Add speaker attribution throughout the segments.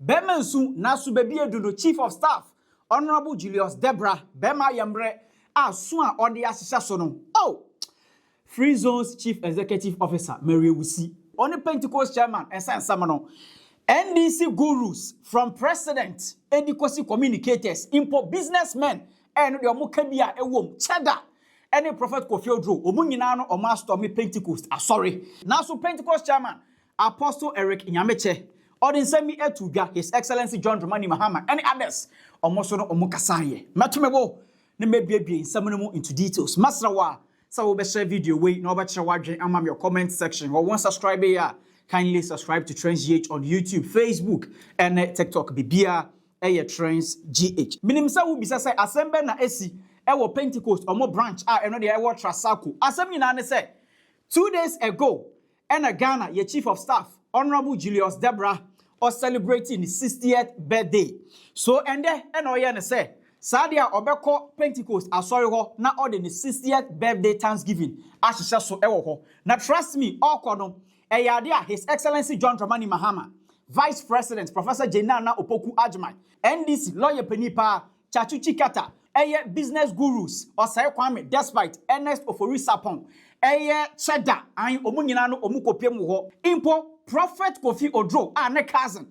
Speaker 1: Bemensu Nasu Baby Dudu, Chief of Staff, Honorable Julius Debra, Bema Yambre, Sua Odia Sisasono. Oh! Free Zone's Chief Executive Officer, Mary Wusi, on the Pentecost Chairman, and San Samano. NDC gurus from President, Edikosi communicators, import businessmen, and the Mukabia Ewom, Cheddar, and Prophet Kofi Oduro, Omuninano or Master me Pentecost. Sorry. Now, so Pentecost Chairman, Apostle Eric Nyameche, or in Semi Etuga, His Excellency John Dramani Mahama, and others, or Mosono or Mukasaye. Matumebo, ne may be in some into details. Masrawa. So we'll share video wait no better watching your comment section or one subscriber here. Kindly subscribe to Trends GH on YouTube, Facebook, and TikTok. Bibia Trends GH. Minimsa will be say assemble na esi ewo Pentecost or more branch eno de ewo Trasaco. Asem nyina say 2 days ago ena Ghana your Chief of Staff Honorable Julius Debra was celebrating his 60th birthday. So ende eno ye ne say Sadia Obeko Pentecost asori ho na ode ni 60th birthday Thanksgiving ahihye so ewo ho. Na trust me okono eyade His Excellency John Dramani Mahama, Vice President Professor Jenana Opoku Ajman, NDC lawyer penipa Chachu Tsikata business gurus Osai Kwame despite Ernest Ofori Sapon Cheddar an omunyina no omukopiem ho impo Prophet Kofi Oduro ne cousin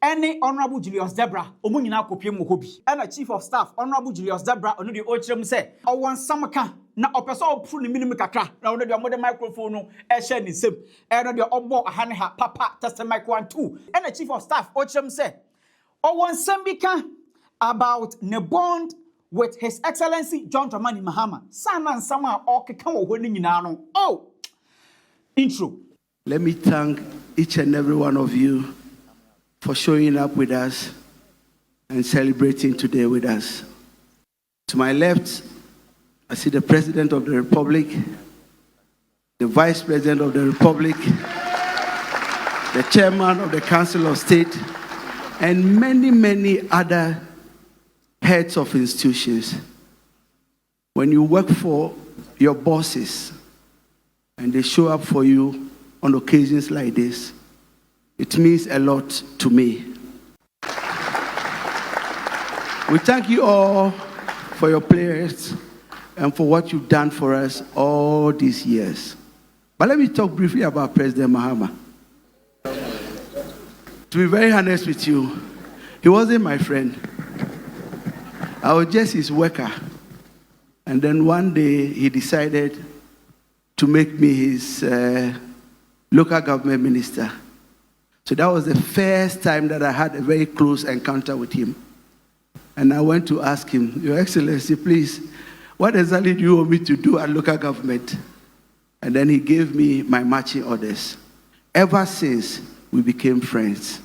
Speaker 1: any Honorable Julius Debra, Omunina Kopiem Mohobi, and a Chief of Staff, Honorable Julius Debra, on the Ocham say, I want some can, now a person prune the minimum cacra, now the modern microphone, a shed in sim, and the obo a hanha, papa, test mic 1 2, and a Chief of Staff, Ocham say, I want some can about the bond with His Excellency John Dramani Mahama, son and summer or Kakao winning in Ano. Oh, intro.
Speaker 2: Let me thank each and every one of you for showing up with us and celebrating today with us. To my left, I see the President of the Republic, the Vice President of the Republic, the Chairman of the Council of State, and many, many other heads of institutions. When you work for your bosses and they show up for you on occasions like this, it means a lot to me. We thank you all for your prayers and for what you've done for us all these years. But let me talk briefly about President Mahama. To be very honest with you, he wasn't my friend. I was just his worker. And then one day he decided to make me his local government minister. So that was the first time that I had a very close encounter with him. And I went to ask him, Your Excellency, please, what exactly do you want me to do at local government? And then he gave me my marching orders. Ever since, we became friends.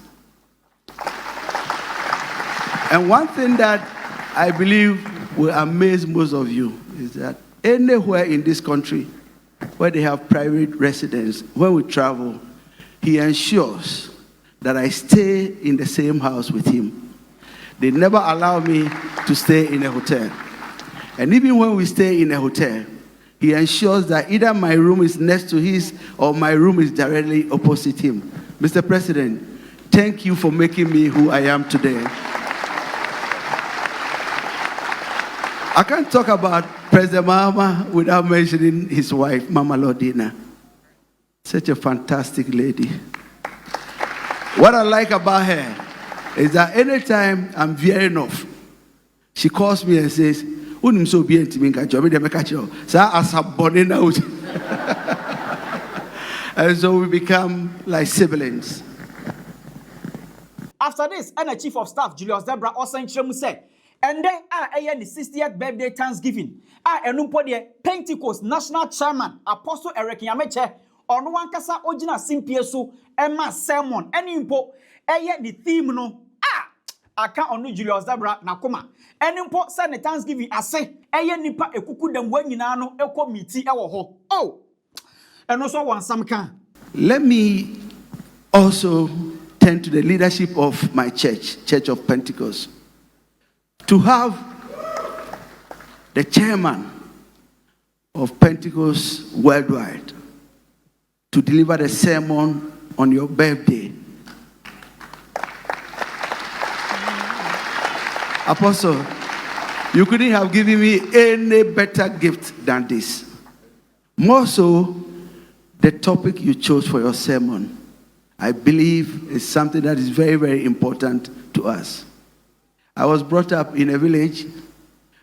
Speaker 2: And one thing that I believe will amaze most of you is that anywhere in this country where they have private residence, when we travel, he ensures that I stay in the same house with him. They never allow me to stay in a hotel. And even when we stay in a hotel, he ensures that either my room is next to his or my room is directly opposite him. Mr. President, thank you for making me who I am today. I can't talk about President Mahama without mentioning his wife, Mama Lordina. Such a fantastic lady. What I like about her is that anytime I'm veering off, she calls me and says, and so we become like siblings.
Speaker 1: After this, and Chief of Staff Julius Debra also said, and then the 60th birthday Thanksgiving. Pentecost National Chairman Apostle Eric Nyameche on one kasa ojina simpieso Emma sermon any impo the theme no aka onu Julius Debra nakoma any impo say the Thanksgiving ase nipa ekuku dem wanyina no ekọ miti ewo ho oh and also one some can.
Speaker 2: Let me also turn to the leadership of my Church of Pentecost. To have the chairman of Pentecost worldwide to deliver the sermon on your birthday. Apostle, you couldn't have given me any better gift than this. More so, the topic you chose for your sermon, I believe, is something that is very, very important to us. I was brought up in a village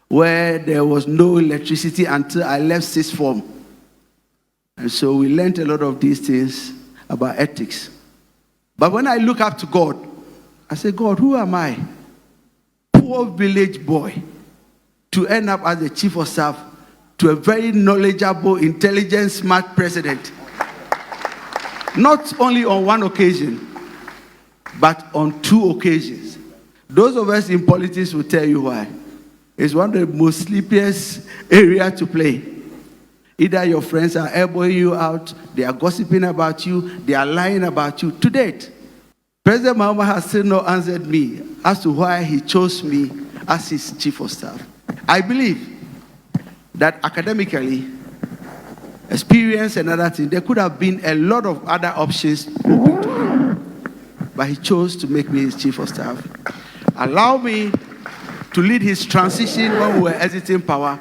Speaker 2: where there was no electricity until I left sixth form. And so we learned a lot of these things about ethics. But when I look up to God, I say, God, who am I? Poor village boy to end up as the chief of staff to a very knowledgeable, intelligent, smart president. Not only on one occasion, but on two occasions. Those of us in politics will tell you why. It's one of the most sleepiest areas to play. Either your friends are elbowing you out, they are gossiping about you, they are lying about you. To date, President Mahama has still not answered me as to why he chose me as his chief of staff. I believe that academically, experience and other things, there could have been a lot of other options open to him. But he chose to make me his chief of staff. Allow me to lead his transition when we were exiting power,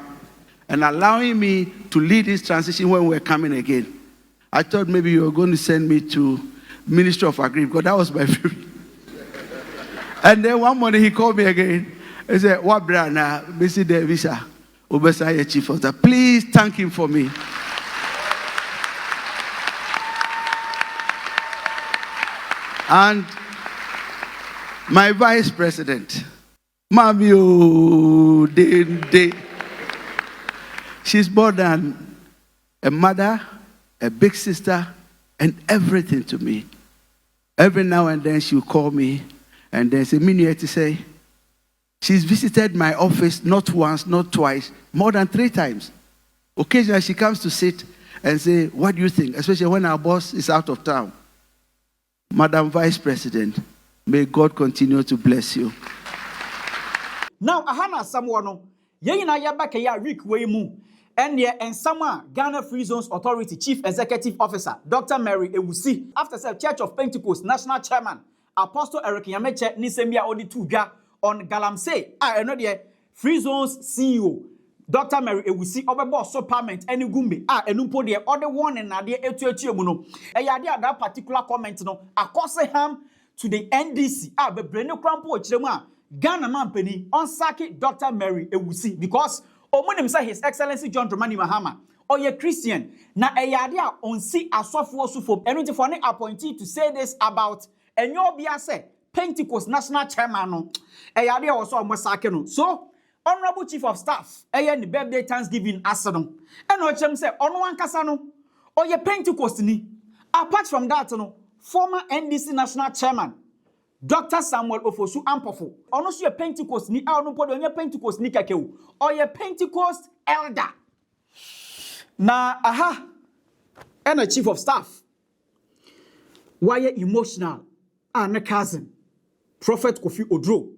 Speaker 2: and allowing me to lead his transition when we were coming again. I thought maybe you were going to send me to Ministry of Agri, because that was my favorite. And then one morning he called me again. He said, "What brana, Mr. Davisa, Obesaya chief of staff. Please thank him for me." And my vice president, Mamio De. She's more than a mother, a big sister, and everything to me. Every now and then she'll call me and then say, "Minute to say." She's visited my office not once, not twice, more than 3 times. Occasionally she comes to sit and say, "What do you think?" Especially when our boss is out of town. Madam Vice President, may God continue to bless you.
Speaker 1: Now, ahana someone, yena yabaka ya week way mu, and sama Ghana Free Zones Authority Chief Executive Officer Dr. Mary Ewusi, after the Church of Pentecost National Chairman Apostle Eric Yameche Nisembia Odi Tuga on Galamsey. I know the Free Zones CEO Dr. Mary Ewusi Obebo so parliament any gumbi enumpo de other one and ade etu mu no. Eyade that particular comment no akose ham to the NDC be brand krampo ochiremu a Ghana man penny on saki Dr. Mary Ewusi because omonim say His Excellency John Dramani Mahama oye Christian na eyade a onsi asofo sufom enunti for ne appointee to say this about enyo bia say Pentecost National Chairman no eyade a also omosake no. So Honorable Chief of Staff the birthday Thanksgiving asadon and ochem say ono ankasa no oye Pentecost ni. Apart from that no former NDC National Chairman Dr. Samuel Ofosu Ampofo ono so ye Pentecost ni ono pode onye Pentecost ni kakewu oye Pentecost elder na aha and a Chief of Staff why emotional and a cousin Prophet Kofi Oduro.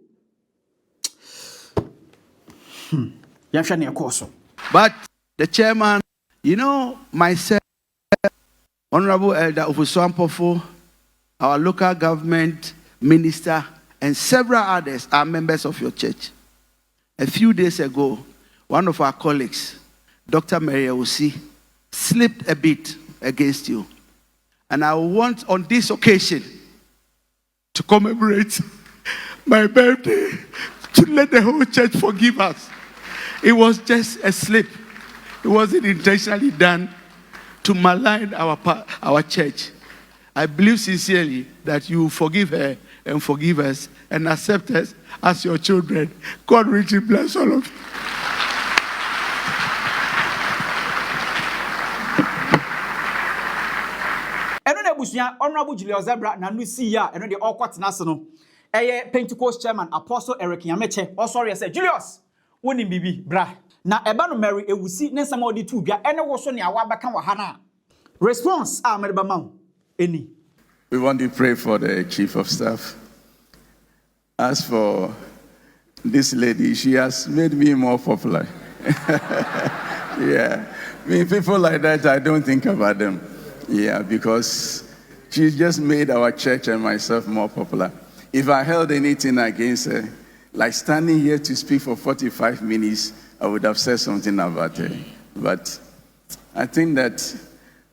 Speaker 2: But the chairman, myself, Honorable Elder Ofosu Ampofo, our local government minister, and several others are members of your church. A few days ago, one of our colleagues, Dr. Mary Ewusi, slipped a bit against you. And I want on this occasion to commemorate my birthday, to let the whole church forgive us. It was just a slip. It wasn't intentionally done to malign our church. I believe sincerely that you forgive her and forgive us and accept us as your children. God richly bless all of you.
Speaker 1: Honorable Julius Zebra na nu see ya eno de okwatena se no Pentecost Chairman Apostle Eric Yameche sorry say Julius woni bibi bra na eba no Mary Ewusi ne sama odi tu bia ene wo so ne awa baka wa hana response mereba ma eni.
Speaker 3: We want to pray for the Chief of Staff. As for this lady, she has made me more popular. Yeah, people like that, I don't think about them. Yeah, because she just made our church and myself more popular. If I held anything against her, like standing here to speak for 45 minutes, I would have said something about her. But I think that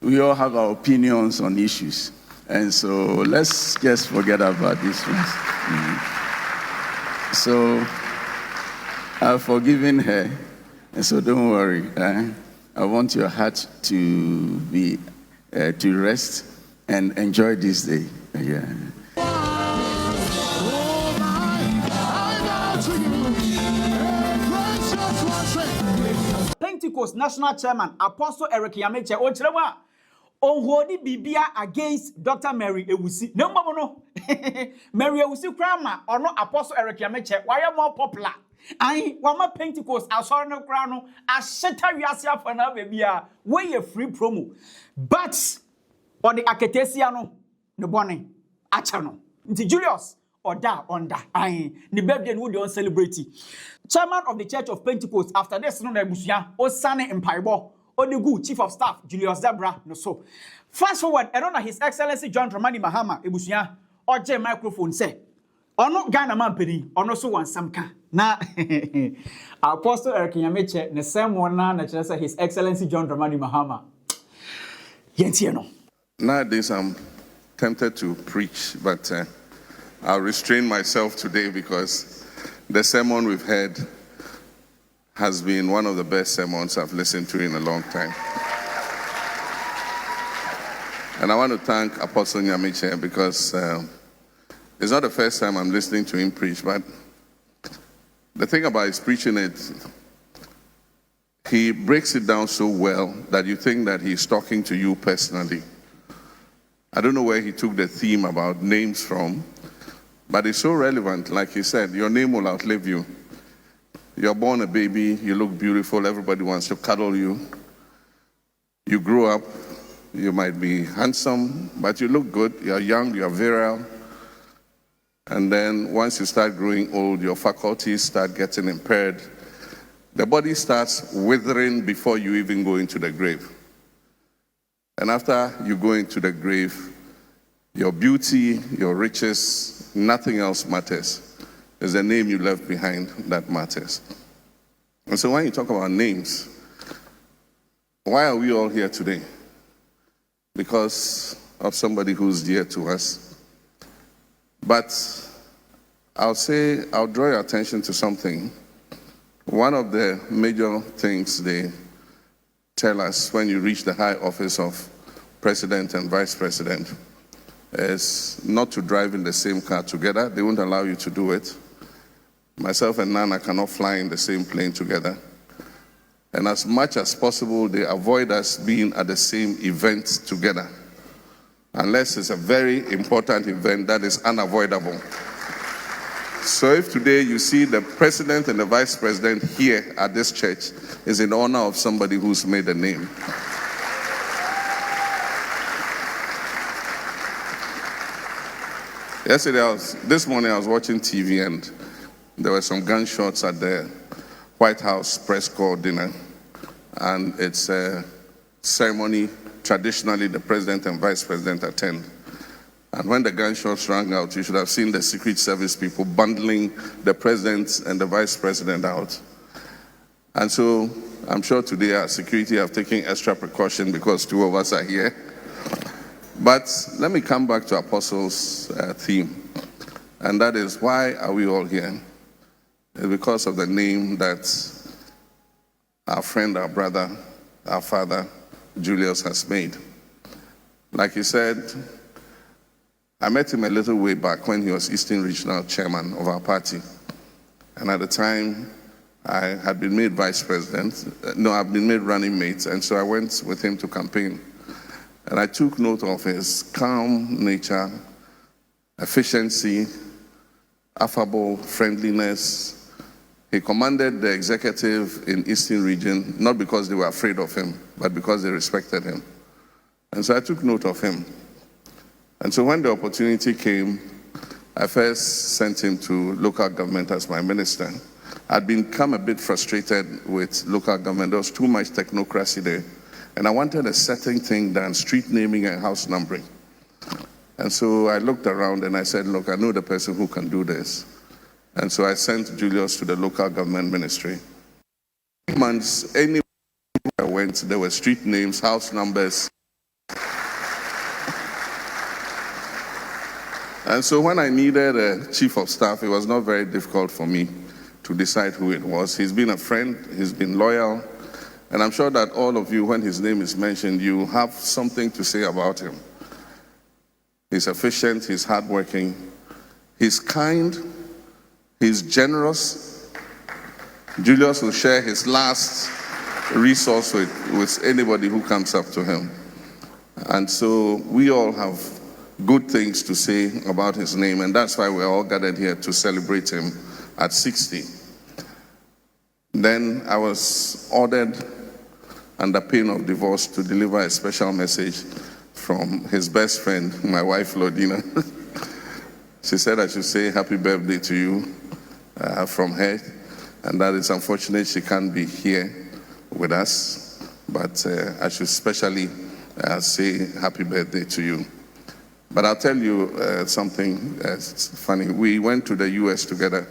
Speaker 3: we all have our opinions on issues. And so let's just forget about this one. So I've forgiven her. And so don't worry. I want your heart to be to rest and enjoy this day. Yeah.
Speaker 1: Pentecost National Chairman Apostle Eric Yameche Ochrewa onhodi bibia against Dr. Mary Ewusi. No no. Mary Ewusi krama ono Apostle Eric Yameche why more popular. Ayi wama Pentecost asori no kra no ahyeta wiase afa na bebia we a free promo. But or the aketesia no ne bone acha no. Nti Julius Oda onda ayi ne birthday no dey on celebrate. Chairman of the Church of Pentecost after this no na ebusia osane empaibo Odegu Chief of Staff Julius Debra no so. Fast forward and on His Excellency John Dramani Mahama ebusia oje microphone say ono Ghana man pedi ono so wan samka na Apostle Eric Yameche ne sermon na kire say His Excellency John Dramani Mahama yentie no.
Speaker 4: Nowadays I'm tempted to preach, but I'll restrain myself today because the sermon we've heard has been one of the best sermons I've listened to in a long time. And I want to thank Apostle Nyameche because it's not the first time I'm listening to him preach, but the thing about his preaching is he breaks it down so well that you think that he's talking to you personally. I don't know where he took the theme about names from, but it's so relevant. Like he said, your name will outlive you. You're born a baby, you look beautiful, everybody wants to cuddle you. You grow up, you might be handsome, but you look good, you're young, you're virile. And then once you start growing old, your faculties start getting impaired. The body starts withering before you even go into the grave. And after you go into the grave, your beauty, your riches, nothing else matters. It's the name you left behind that matters. And so when you talk about names, why are we all here today? Because of somebody who's dear to us. But I'll draw your attention to something. One of the major things they tell us when you reach the high office of president and vice president is not to drive in the same car together. They won't allow you to do it. Myself and Nana cannot fly in the same plane together. And as much as possible, they avoid us being at the same event together. Unless it's a very important event that is unavoidable. So if today you see the president and the vice president here at this church, is in honor of somebody who's made a name. This morning I was watching TV and there were some gunshots at the White House press corps dinner. And it's a ceremony traditionally the president and vice president attend. And when the gunshots rang out, you should have seen the Secret Service people bundling the president and the vice president out. And so I'm sure today our security have taken extra precaution because two of us are here. But let me come back to Apostle's theme. And that is, why are we all here? It's because of the name that our friend, our brother, our father, Julius has made. Like he said, I met him a little way back when he was Eastern Regional Chairman of our party. And at the time, I had been made vice president. I'd been made running mate, and so I went with him to campaign. And I took note of his calm nature, efficiency, affable friendliness. He commanded the executive in Eastern Region, not because they were afraid of him, but because they respected him. And so I took note of him. And so when the opportunity came, I first sent him to local government as my minister. I'd become a bit frustrated with local government. There was too much technocracy there. And I wanted a certain thing done, street naming and house numbering. And so I looked around and I said, look, I know the person who can do this. And so I sent Julius to the local government ministry. Months, anywhere I went, there were street names, house numbers. And so when I needed a chief of staff, it was not very difficult for me to decide who it was. He's been a friend, he's been loyal, and I'm sure that all of you, when his name is mentioned, you have something to say about him. He's efficient, he's hardworking, he's kind, he's generous. Julius will share his last resource with anybody who comes up to him. And so we all have good things to say about his name, and that's why we're all gathered here to celebrate him at 60. Then I was ordered under pain of divorce to deliver a special message from his best friend, my wife, Lodina. She said I should say happy birthday to you from her, and that it's unfortunate she can't be here with us, but I should especially say happy birthday to you. But I'll tell you something funny. We went to the US together.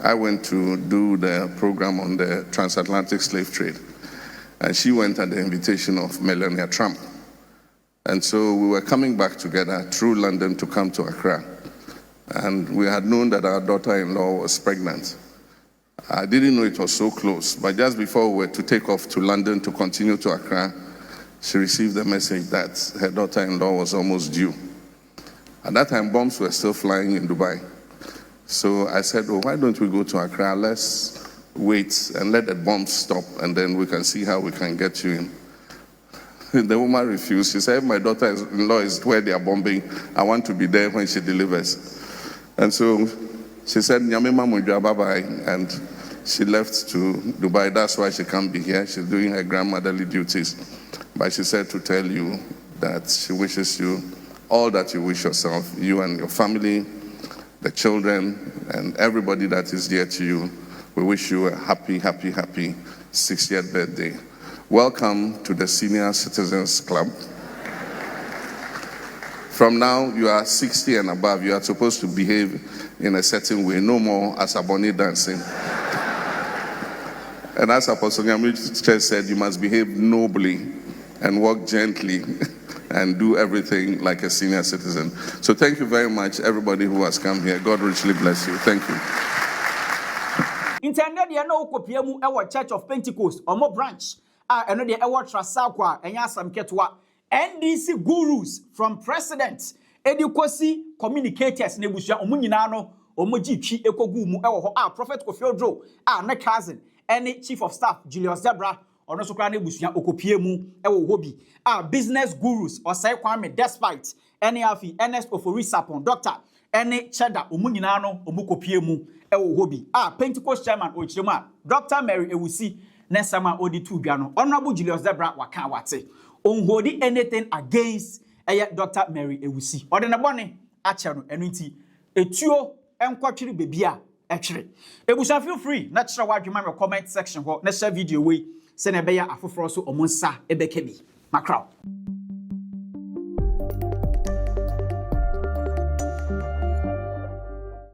Speaker 4: I went to do the program on the transatlantic slave trade, and she went at the invitation of Melania Trump. And so we were coming back together through London to come to Accra. And we had known that our daughter-in-law was pregnant. I didn't know it was so close, but just before we were to take off to London to continue to Accra, she received a message that her daughter-in-law was almost due. At that time, bombs were still flying in Dubai. So I said, oh, why don't we go to Accra? Let's wait and let the bombs stop, and then we can see how we can get you in. The woman refused. She said, my daughter-in-law is where they are bombing. I want to be there when she delivers. And so she said, Nyamema Mujwa, bye-bye. And she left to Dubai. That's why she can't be here. She's doing her grandmotherly duties. But she said to tell you that she wishes you all that you wish yourself, you and your family, the children, and everybody that is dear to you. We wish you a happy, happy, happy 60th birthday. Welcome to the Senior Citizens Club. From now, you are 60 and above. You are supposed to behave in a certain way, no more as Asaboni dancing. And as Apostle Nyamiche said, you must behave nobly and walk gently and do everything like a senior citizen. So thank you very much, everybody who has come here. God richly bless you. Thank you.
Speaker 1: Intended ya no kopia mu ewo Church of Pentecost omo branch eno de ewo Trasakwa enya asam ketwa NDC gurus from president edukosi communicators na ebusua omo nyina no omo gitwi ekogu mu ewo ho Prophet Kofi Oduro ne cousin any chief of staff Julius Debra ono so kra na ebusua okopie mu ewo hobi business gurus osai kwame despite any afi Ernest Ofori Sapon doctor any cheddar omo nyina no omo kopie mu ewo hobi Pentecost chairman ochirema Dr. Mary Ewusi nesama odi tu dwa no Honorable Julius Debra waka wate onhodi anything against Dr. Mary Ewusi ode ne bone ache no enu nti etuo enkwatwiri bebia etwere ebusa feel free na kira wadwuma me comment section ho na share video we se na be ya afoforo so omonsa ebeke bi macrow